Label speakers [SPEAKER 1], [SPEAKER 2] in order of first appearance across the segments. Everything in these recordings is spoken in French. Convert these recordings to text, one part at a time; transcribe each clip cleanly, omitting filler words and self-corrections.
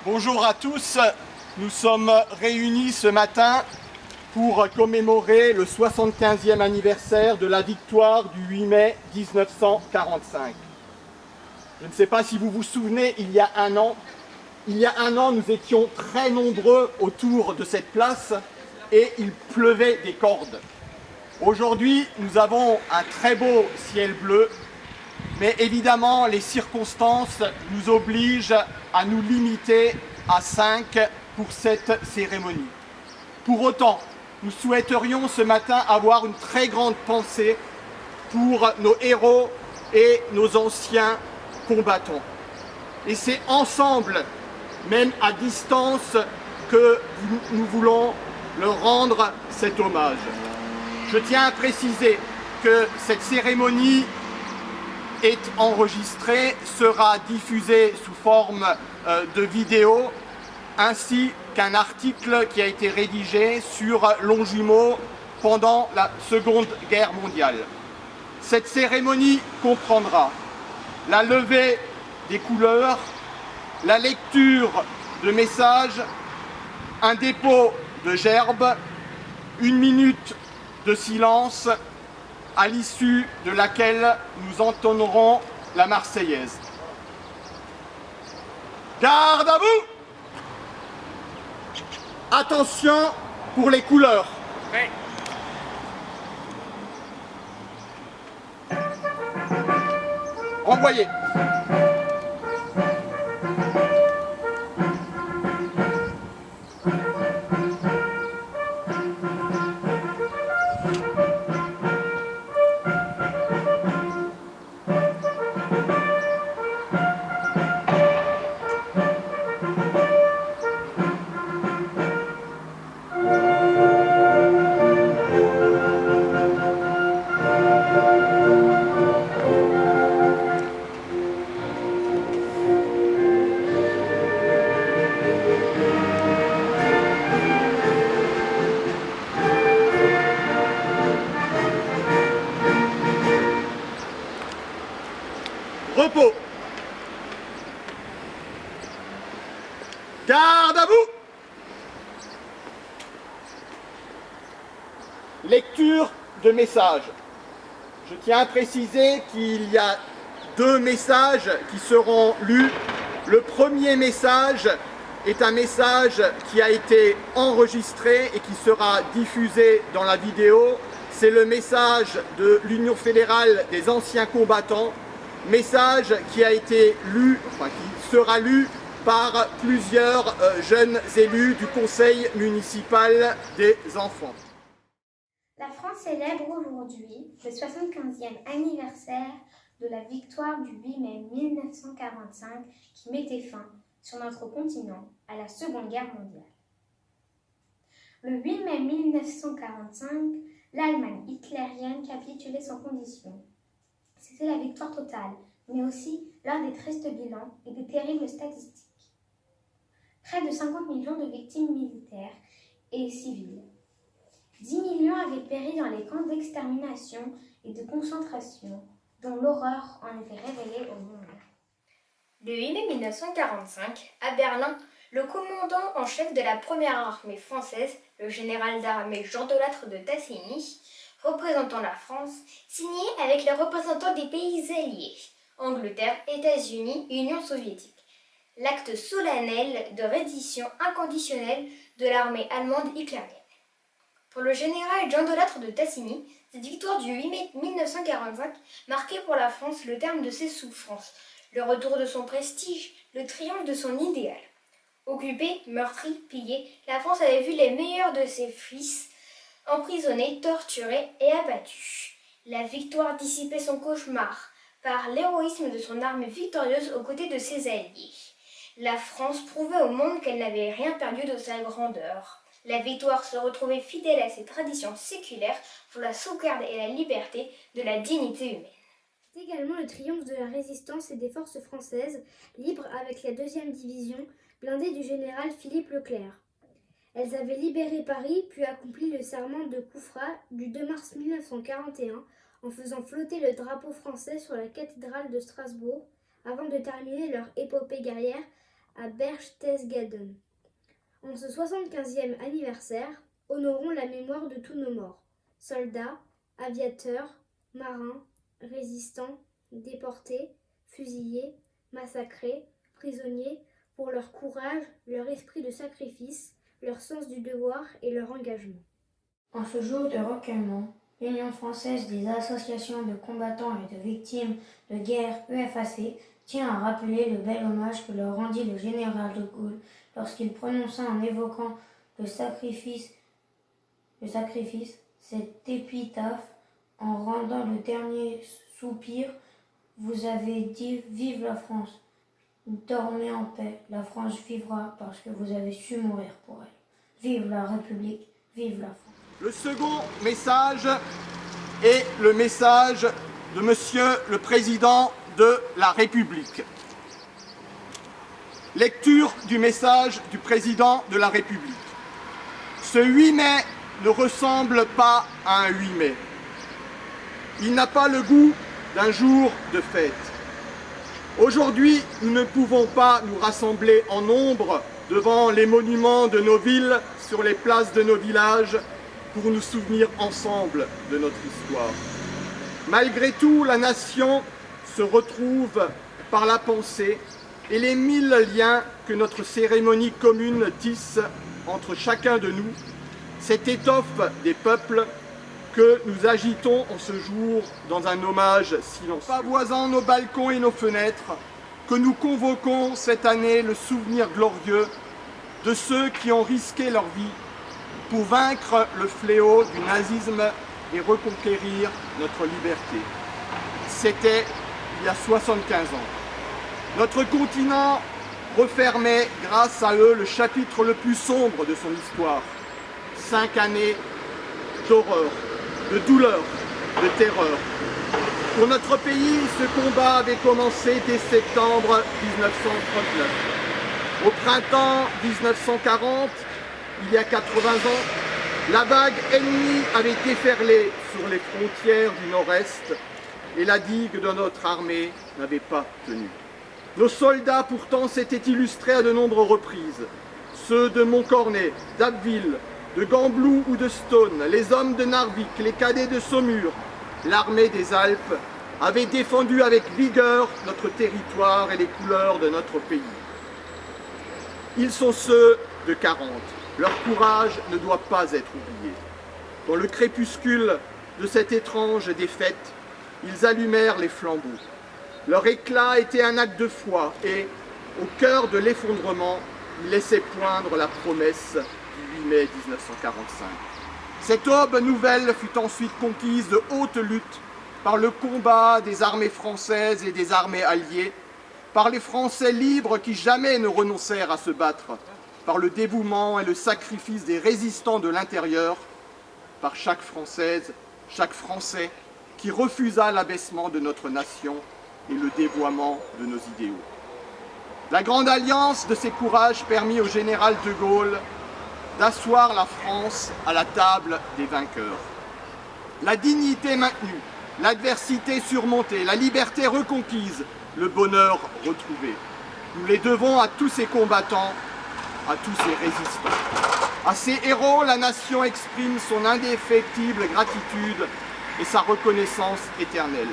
[SPEAKER 1] Bonjour à tous, nous sommes réunis ce matin pour commémorer le 75e anniversaire de la victoire du 8 mai 1945. Je ne sais pas si vous vous souvenez, il y a un an, nous étions très nombreux autour de cette place et il pleuvait des cordes. Aujourd'hui, nous avons un très beau ciel bleu, mais évidemment, les circonstances nous obligent à nous limiter à 5 pour cette cérémonie. Pour autant, nous souhaiterions ce matin avoir une très grande pensée pour nos héros et nos anciens combattants. Et c'est ensemble, même à distance, que nous voulons leur rendre cet hommage. Je tiens à préciser que cette cérémonie est enregistrée, sera diffusée sous forme de vidéo, ainsi qu'un article qui a été rédigé sur Longjumeau pendant la Seconde Guerre mondiale. Cette cérémonie comprendra la levée des couleurs, la lecture de messages, un dépôt de gerbes, 1 minute de silence, à l'issue de laquelle nous entonnerons la Marseillaise. Garde à vous! Attention pour les couleurs. Oui. Envoyez. Repos. Garde à vous. Lecture de messages. Je tiens à préciser qu'il y a 2 messages qui seront lus. Le premier message est un message qui a été enregistré et qui sera diffusé dans la vidéo. C'est le message de l'Union fédérale des anciens combattants. Message qui a été lu, qui sera lu par plusieurs jeunes élus du conseil municipal des enfants.
[SPEAKER 2] La France célèbre aujourd'hui le 75e anniversaire de la victoire du 8 mai 1945 qui mettait fin sur notre continent à la Seconde Guerre mondiale. Le 8 mai 1945, l'Allemagne hitlérienne capitulait sans condition. C'était la victoire totale, mais aussi l'un des tristes bilans et des terribles statistiques. Près de 50 millions de victimes militaires et civiles. 10 millions avaient péri dans les camps d'extermination et de concentration, dont l'horreur en était révélée au monde.
[SPEAKER 3] Le 8 mai 1945, à Berlin, le commandant en chef de la première armée française, le général d'armée Jean Delattre de Tassigny, représentant la France, signé avec les représentants des pays alliés, Angleterre, États-Unis, Union soviétique, l'acte solennel de reddition inconditionnelle de l'armée allemande hitlérienne. Pour le général Jean Delattre de Tassigny, cette victoire du 8 mai 1945 marquait pour la France le terme de ses souffrances, le retour de son prestige, le triomphe de son idéal. Occupée, meurtrie, pillée, la France avait vu les meilleurs de ses fils emprisonnés, torturés et abattus. La victoire dissipait son cauchemar par l'héroïsme de son armée victorieuse aux côtés de ses alliés. La France prouvait au monde qu'elle n'avait rien perdu de sa grandeur. La victoire se retrouvait fidèle à ses traditions séculaires pour la sauvegarde et la liberté de la dignité humaine.
[SPEAKER 2] C'est également le triomphe de la résistance et des forces françaises, libres avec la 2e division, blindée du général Philippe Leclerc. Elles avaient libéré Paris, puis accompli le serment de Koufra du 2 mars 1941 en faisant flotter le drapeau français sur la cathédrale de Strasbourg, avant de terminer leur épopée guerrière
[SPEAKER 4] à Berchtesgaden. En ce 75e anniversaire, honorons la mémoire de tous nos morts, soldats, aviateurs, marins, résistants, déportés, fusillés, massacrés, prisonniers, pour leur courage, leur esprit de sacrifice, leur sens du devoir et leur engagement.
[SPEAKER 5] En ce jour de recueillement, l'Union française des associations de combattants et de victimes de guerre UFAC tient à rappeler le bel hommage que leur rendit le général de Gaulle lorsqu'il prononça en évoquant le sacrifice, cette épitaphe en rendant le dernier soupir. Vous avez dit « Vive la France ». Dormez en paix, la France vivra parce que vous avez su mourir pour elle. Vive la République, vive la France.
[SPEAKER 1] Le second message est le message de Monsieur le Président de la République. Lecture du message du Président de la République. Ce 8 mai ne ressemble pas à un 8 mai. Il n'a pas le goût d'un jour de fête. Aujourd'hui, nous ne pouvons pas nous rassembler en nombre devant les monuments de nos villes, sur les places de nos villages, pour nous souvenir ensemble de notre histoire. Malgré tout, la nation se retrouve par la pensée et les 1000 liens que notre cérémonie commune tisse entre chacun de nous, cette étoffe des peuples que nous agitons en ce jour dans un hommage silencieux. Pavoisant nos balcons et nos fenêtres, que nous convoquons cette année le souvenir glorieux de ceux qui ont risqué leur vie pour vaincre le fléau du nazisme et reconquérir notre liberté. C'était il y a 75 ans. Notre continent refermait grâce à eux le chapitre le plus sombre de son histoire. 5 années d'horreur, de douleur, de terreur. Pour notre pays, ce combat avait commencé dès septembre 1939. Au printemps 1940, il y a 80 ans, la vague ennemie avait déferlé sur les frontières du Nord-Est et la digue de notre armée n'avait pas tenu. Nos soldats pourtant s'étaient illustrés à de nombreuses reprises. Ceux de Montcornet, d'Abbeville, de Gambloux ou de Stone, les hommes de Narvik, les cadets de Saumur, l'armée des Alpes avaient défendu avec vigueur notre territoire et les couleurs de notre pays. Ils sont ceux de 40. Leur courage ne doit pas être oublié. Dans le crépuscule de cette étrange défaite, ils allumèrent les flambeaux. Leur éclat était un acte de foi et, au cœur de l'effondrement, ils laissaient poindre la promesse du 8 mai 1945. Cette aube nouvelle fut ensuite conquise de haute lutte par le combat des armées françaises et des armées alliées, par les Français libres qui jamais ne renoncèrent à se battre, par le dévouement et le sacrifice des résistants de l'intérieur, par chaque Française, chaque Français qui refusa l'abaissement de notre nation et le dévoiement de nos idéaux. La grande alliance de ces courages permit au général de Gaulle d'asseoir la France à la table des vainqueurs. La dignité maintenue, l'adversité surmontée, la liberté reconquise, le bonheur retrouvé. Nous les devons à tous ces combattants, à tous ces résistants. À ces héros, la nation exprime son indéfectible gratitude et sa reconnaissance éternelle.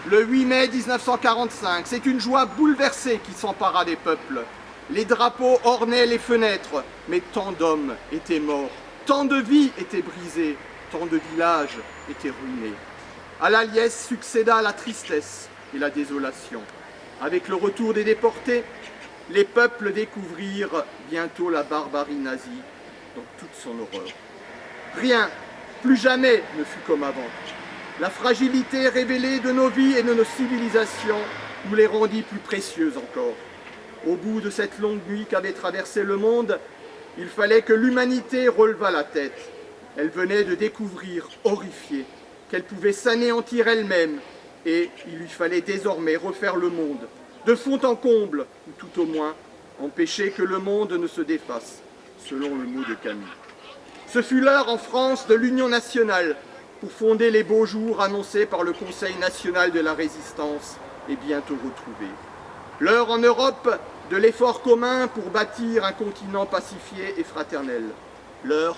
[SPEAKER 1] Le 8 mai 1945, c'est une joie bouleversée qui s'empara des peuples. Les drapeaux ornaient les fenêtres, mais tant d'hommes étaient morts, tant de vies étaient brisées, tant de villages étaient ruinés. À la liesse succéda la tristesse et la désolation. Avec le retour des déportés, les peuples découvrirent bientôt la barbarie nazie dans toute son horreur. Rien, plus jamais, ne fut comme avant. La fragilité révélée de nos vies et de nos civilisations nous les rendit plus précieuses encore. Au bout de cette longue nuit qu'avait traversé le monde, il fallait que l'humanité relevât la tête. Elle venait de découvrir, horrifiée, qu'elle pouvait s'anéantir elle-même, et il lui fallait désormais refaire le monde, de fond en comble, ou tout au moins empêcher que le monde ne se défasse, selon le mot de Camus. Ce fut l'heure en France de l'union nationale pour fonder les beaux jours annoncés par le Conseil national de la résistance et bientôt retrouvés. L'heure en Europe de l'effort commun pour bâtir un continent pacifié et fraternel. L'heure,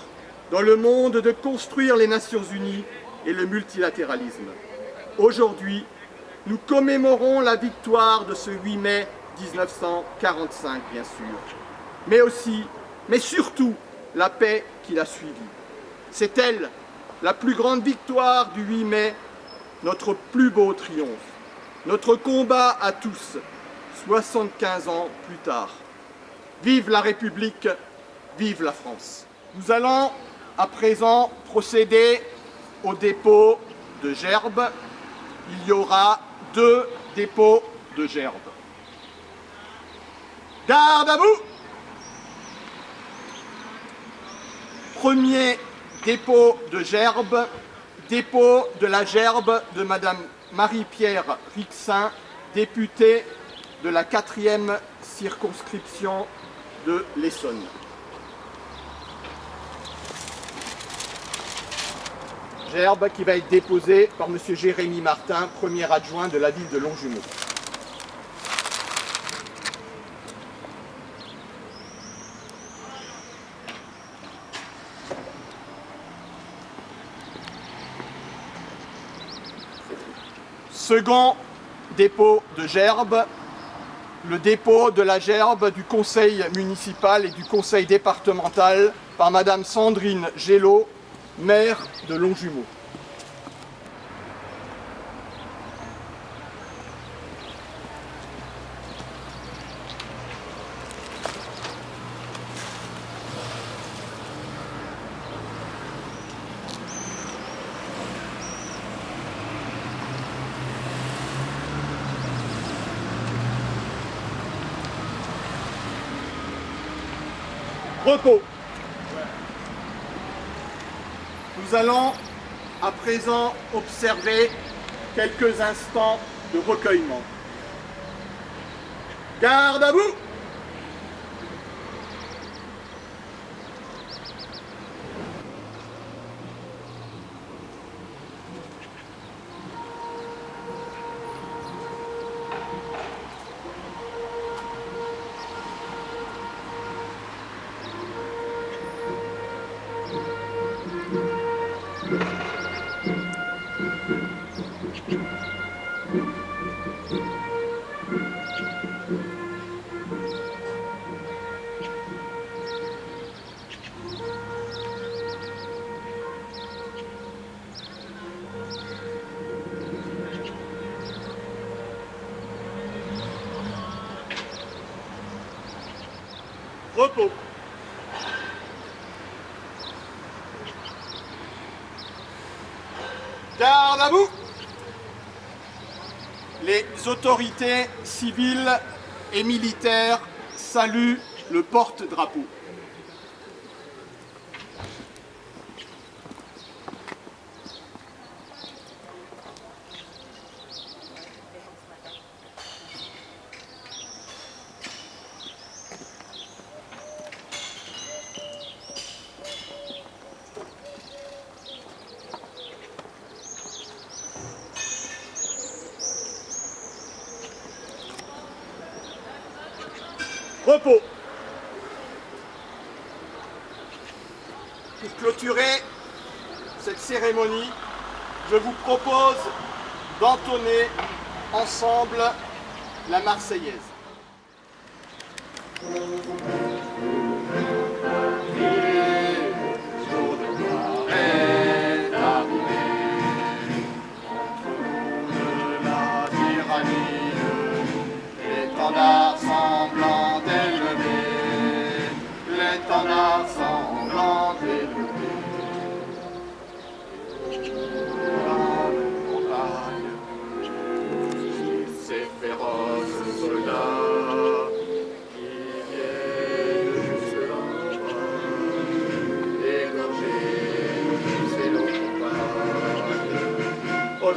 [SPEAKER 1] dans le monde, de construire les Nations Unies et le multilatéralisme. Aujourd'hui, nous commémorons la victoire de ce 8 mai 1945, bien sûr, mais aussi, mais surtout, la paix qui l'a suivie. C'est elle, la plus grande victoire du 8 mai, notre plus beau triomphe, notre combat à tous, 75 ans plus tard. Vive la République, vive la France. Nous allons à présent procéder au dépôt de gerbes. Il y aura 2 dépôts de gerbes. Garde à vous! Premier dépôt de gerbe, dépôt de la gerbe de Madame Marie-Pierre Rixin, députée de la 4e circonscription de l'Essonne. Gerbe qui va être déposée par M. Jérémy Martin, premier adjoint de la ville de Longjumeau. Second dépôt de gerbe, le dépôt de la gerbe du conseil municipal et du conseil départemental par Madame Sandrine Gélot, maire de Longjumeau. Repos. Nous allons à présent observer quelques instants de recueillement. Garde à vous! Repos. Garde à vous. Les autorités civiles et militaires saluent le porte-drapeau. Repos. Pour clôturer cette cérémonie, je vous propose d'entonner ensemble la Marseillaise. L'étendard semblant élevé, l'étendard semblant élevé. Dans nos montagnes, ces féroces soldats qui viennent jusque là-bas, égorger ces nos compagnes. Aux